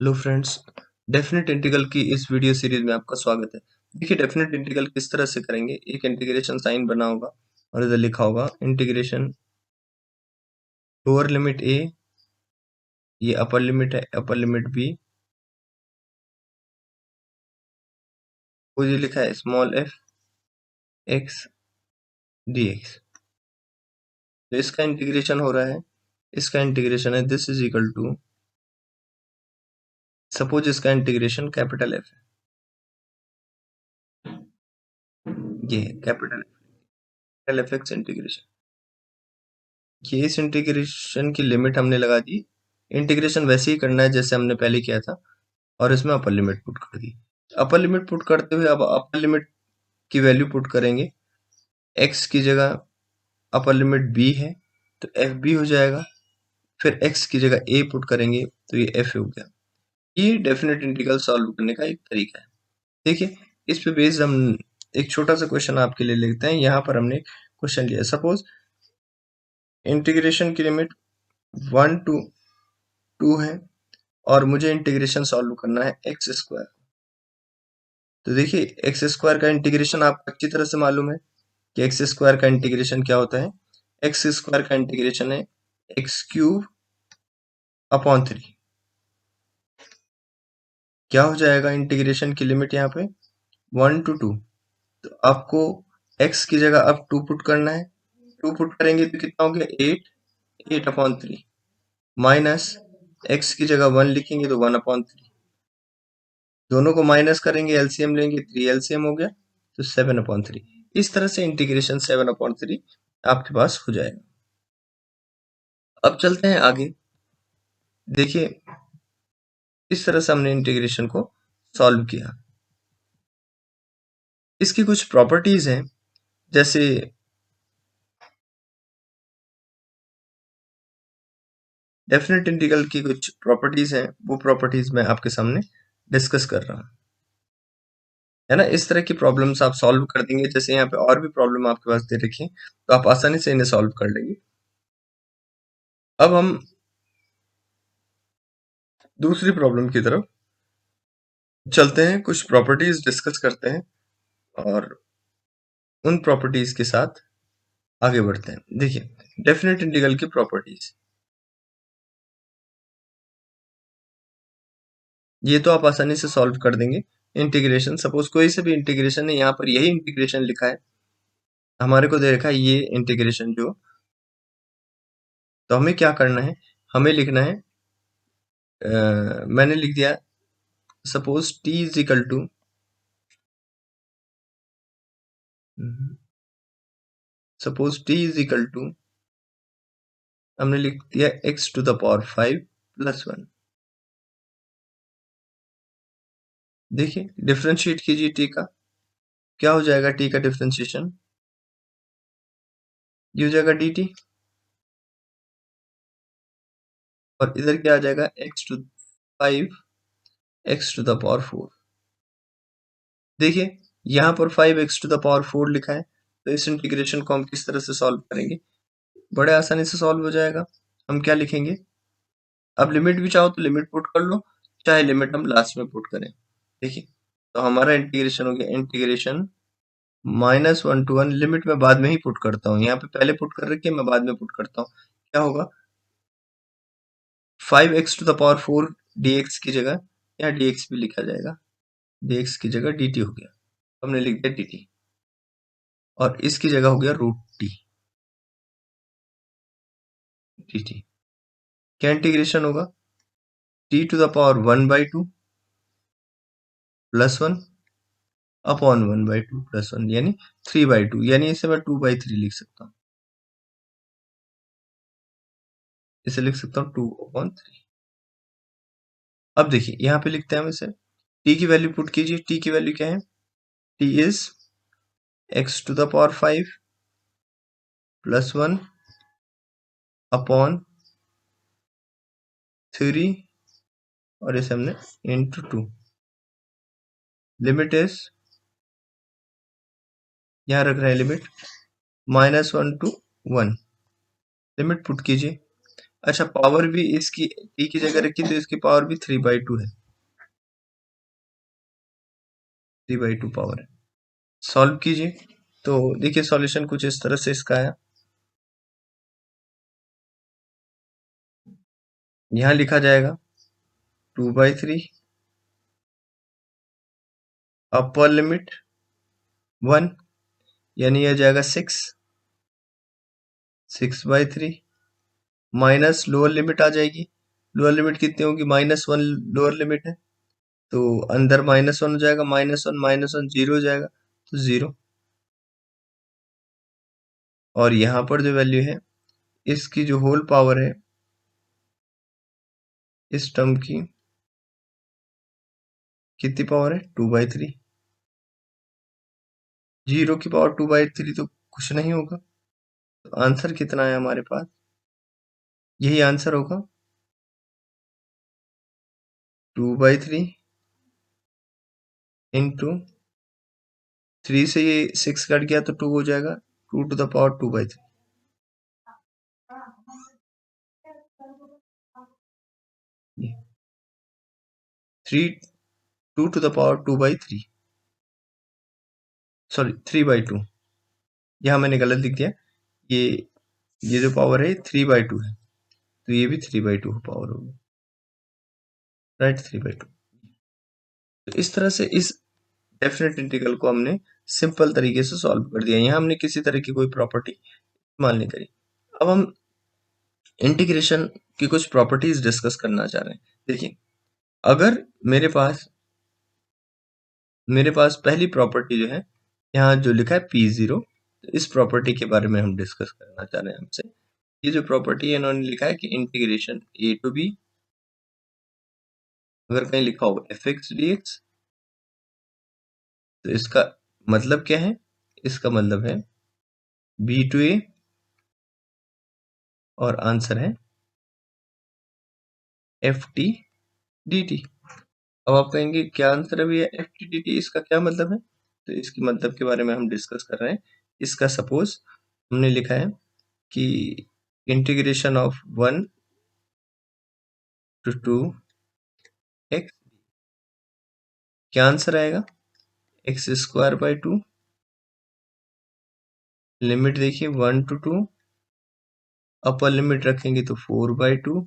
Hello friends, definite integral की इस video series में आपका स्वागत है। देखिए डेफिनेट इंटीग्रल किस तरह से करेंगे। एक इंटीग्रेशन साइन बना होगा और इधर लिखा होगा इंटीग्रेशन लोअर लिमिट a, ये अपर लिमिट है, अपर लिमिट b, वो ये लिखा है स्मॉल f x dx। तो इसका इंटीग्रेशन हो रहा है, इसका इंटीग्रेशन है this is equal to, suppose इसका इंटीग्रेशन कैपिटल F है, ये कैपिटल F x इंटीग्रेशन। ये इस इंटीग्रेशन की लिमिट हमने लगा दी। इंटीग्रेशन वैसे ही करना है जैसे हमने पहले किया था और इसमें अपर लिमिट पुट कर दी। अपर लिमिट पुट करते हुए अब अपर लिमिट की वैल्यू पुट करेंगे। x की जगह अपर लिमिट b है तो एफ बी हो जाएगा। फिर x की जगह a पुट करेंगे तो ये f हो गया। ये डेफिनेट इंटीग्रल सॉल्व करने का एक तरीका है। देखिए इस पे बेस्ड हम एक छोटा सा क्वेश्चन आपके लिए लेते हैं। यहाँ पर हमने क्वेश्चन लिया, सपोज इंटीग्रेशन की लिमिट 1 to 2 है और मुझे इंटीग्रेशन सॉल्व करना है एक्स स्क्वायर। तो देखिए एक्स स्क्वायर का इंटीग्रेशन आपको अच्छी तरह से मालूम है कि एक्स स्क्वायर का इंटीग्रेशन क्या होता है। एक्स स्क्वायर का इंटीग्रेशन है एक्स क्यूब अपॉन 3। क्या हो जाएगा इंटीग्रेशन की लिमिट यहाँ पे 1 to 2। तो आपको x की जगह अब 2 पुट करना है। 2 पुट करेंगे तो कितना हो गया 8 अपॉन 3 माइनस x की जगह 1 लिखेंगे तो 1 अपॉन 3। दोनों को माइनस करेंगे, एलसीएम लेंगे, 3 एलसीएम हो गया तो 7 अपॉन 3। इस तरह से इंटीग्रेशन 7 अपॉन 3 आपके पास हो जाएगा। अब चलते हैं आगे। देखिए इस तरह से हमने इंटीग्रेशन को सॉल्व किया। इसकी कुछ प्रॉपर्टीज हैं, जैसे डेफिनेट इंटीग्रल की कुछ प्रॉपर्टीज हैं, वो प्रॉपर्टीज मैं आपके सामने डिस्कस कर रहा हूँ, है ना। इस तरह की प्रॉब्लम्स आप सॉल्व कर देंगे। जैसे यहाँ पे और भी प्रॉब्लम आपके पास दे रखी है तो आप आसानी से इन्हें सॉल्व कर लेंगे। अब हम दूसरी प्रॉब्लम की तरफ चलते हैं, कुछ प्रॉपर्टीज डिस्कस करते हैं और उन प्रॉपर्टीज के साथ आगे बढ़ते हैं। देखिए डेफिनेट इंटीग्रल की प्रॉपर्टीज, ये तो आप आसानी से सॉल्व कर देंगे। इंटीग्रेशन, सपोज कोई से भी इंटीग्रेशन है, यहाँ पर यही इंटीग्रेशन लिखा है, हमारे को दे रखा है ये इंटीग्रेशन जो, तो हमें क्या करना है, हमें लिखना है, मैंने लिख दिया suppose t is equal to, suppose t is equal to, हमने लिख दिया x to the power 5 plus 1। देखिए डिफरेंशिएट कीजिए t का, क्या हो जाएगा t का डिफरेंशिएशन, ये हो जाएगा dt और इधर क्या आ जाएगा x to 5 x to the power 4। देखिए यहाँ पर 5x टू द पावर 4 लिखा है, तो इस इंटीग्रेशन को हम किस तरह से सॉल्व करेंगे, बड़े आसानी से सॉल्व हो जाएगा। हम क्या लिखेंगे, अब लिमिट भी चाहो तो लिमिट पुट कर लो, चाहे लिमिट हम लास्ट में पुट करें। देखिए तो हमारा इंटीग्रेशन हो गया, इंटीग्रेशन -1 to 1, लिमिट में बाद में ही पुट करता हूँ, यहाँ पे पहले पुट कर रखी है, मैं बाद में पुट करता हूँ। क्या होगा 5x to the power 4 dx की जगह, यहाँ dx भी लिखा जाएगा, dx की जगह dt हो गया, हमने लिख दिया dt और इसकी जगह हो गया √t dt। क्या इंटीग्रेशन होगा t to the power 1/2 plus 1 upon 1/2 plus 1 यानी 3/2, यानी इसे मैं 2/3 लिख सकता हूँ, इसे लिख सकता हूँ 2/3। अब देखिए यहाँ पे लिखते हैं हम इसे, t की वैल्यू पुट कीजिए, t की वैल्यू क्या है, t is x to the power 5 plus 1 upon 3 और इसे हमने इंटू 2। लिमिट इज, यहाँ रख रहे हैं लिमिट -1 to 1, लिमिट पुट कीजिए। अच्छा, पावर भी इसकी t की जगह रखी तो इसकी पावर भी 3/2 है, 3/2 पावर है। सॉल्व कीजिए तो देखिए सॉल्यूशन कुछ इस तरह से इसका है। यहाँ लिखा जाएगा 2/3 अपर लिमिट 1, यानी यह जाएगा 6/3 माइनस लोअर लिमिट आ जाएगी। लोअर लिमिट कितनी होगी? -1 लोअर लिमिट है, तो अंदर -1 हो जाएगा, -1 जीरो हो जाएगा, तो 0। और यहाँ पर जो वैल्यू है इसकी जो होल पावर है इस टर्म की कितनी पावर है? 2/3। 0 की पावर 2/3 तो कुछ नहीं होगा, तो आंसर कितना है हमारे पास? यही आंसर होगा 2/3 इंटू 3 से ये 6 कट गया तो 2 हो जाएगा, 2 to the power 2/3। 3 2 to the power 2/3, sorry 3/2, यहाँ मैंने गलत लिख दिया। ये ये जो पावर है 3/2 है, तो ये भी 3/2 पावर होगी, राइट, 3/2। तो इस तरह से इस डेफिनेट इंटीग्रल को हमने सिंपल तरीके से सॉल्व कर दिया। यहाँ हमने किसी तरह की कोई प्रॉपर्टी इस्तेमाल नहीं करी। अब हम इंटीग्रेशन की कुछ प्रॉपर्टीज डिस्कस करना चाह रहे हैं। देखिए, अगर मेरे पास पहली प्रॉपर्टी जो है, यहाँ जो लिखा है P0, तो इस प्रॉपर्टी के बारे में हम डिस्कस करना चाह रहे हैं हमसे। ये जो प्रॉपर्टी है इन्होंने लिखा है कि इंटीग्रेशन a to b, अगर कहीं लिखा हो fx dx, तो इसका मतलब क्या है? इसका मतलब है b to a, और आंसर है ft dt। अब आप कहेंगे क्या आंसर है भैया ft dt, इसका क्या मतलब है? तो इसके मतलब के बारे में हम डिस्कस कर रहे हैं। इसका सपोज हमने लिखा है कि इंटीग्रेशन ऑफ 1 to 2 x, क्या आंसर आएगा? x²/2, लिमिट देखिए 1 to 2, अपर लिमिट रखेंगे तो 4/2,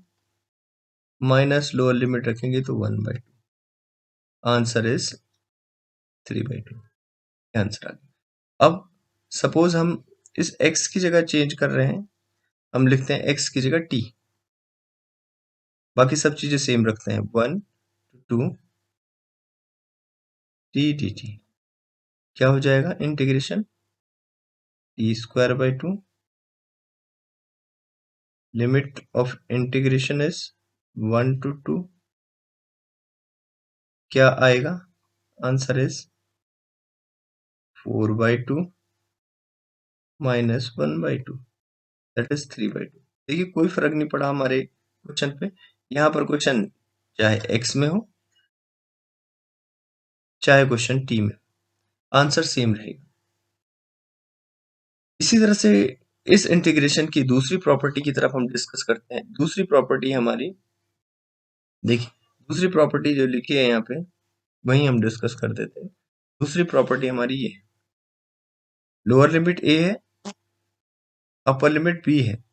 माइनस लोअर लिमिट रखेंगे तो 1/2, आंसर इज 3/2। आंसर आ गया। अब सपोज हम इस x की जगह चेंज कर रहे हैं, हम लिखते हैं x की जगह t, बाकी सब चीजें सेम रखते हैं, 1 to 2 t dt। क्या हो जाएगा? Integration t²/2, limit of integration is 1 to 2, क्या आएगा? Answer is 4/2 minus 1/2, that is 3/2। देखिए कोई फर्क नहीं पड़ा हमारे क्वेश्चन पे। यहाँ पर क्वेश्चन चाहे x में हो चाहे क्वेश्चन t में, आंसर सेम रहेगा। इसी तरह से इस इंटीग्रेशन की दूसरी प्रॉपर्टी की तरफ हम डिस्कस करते हैं। दूसरी प्रॉपर्टी हमारी, देखिए दूसरी प्रॉपर्टी जो लिखी है यहाँ पे वही हम डिस्कस कर देते हैं। दूसरी प्रॉपर्टी हमारी ये है, लोअर लिमिट a है, अपर लिमिट b है,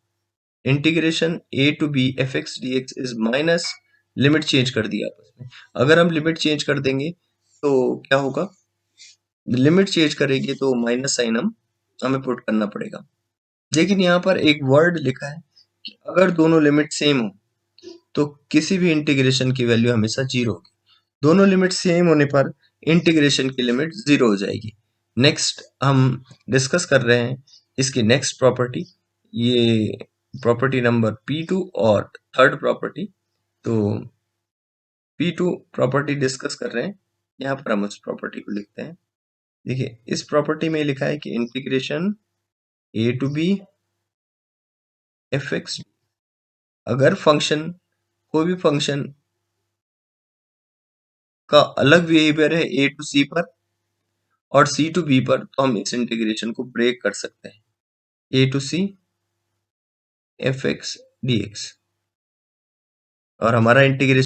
integration a to b fx dx is minus, limit change कर दिया आपस में। अगर हम लिमिट चेंज कर देंगे तो क्या होगा? लिमिट चेंज करेंगे तो माइनस साइन हमें पुट करना पड़ेगा। लेकिन यहाँ पर एक वर्ड लिखा है कि अगर दोनों लिमिट सेम हो तो किसी भी इंटीग्रेशन की वैल्यू हमेशा 0 होगी। दोनों लिमिट सेम होने पर इंटीग्रेशन की लिमिट 0 हो जाएगी। नेक्स्ट हम डिस्कस कर रहे हैं इसकी नेक्स्ट प्रॉपर्टी, ये प्रॉपर्टी नंबर P2 और थर्ड प्रॉपर्टी। तो P2 प्रॉपर्टी डिस्कस कर रहे हैं, यहाँ पर हम उस प्रॉपर्टी को लिखते हैं। देखिए इस प्रॉपर्टी में लिखा है कि integration a to b fx, अगर फंक्शन, कोई भी फंक्शन का अलग बिहेवियर है a to c पर और c to b पर, तो हम इस इंटीग्रेशन को ब्रेक कर सकते हैं, a to c fx dx। और हमारा इंटीग्रेशन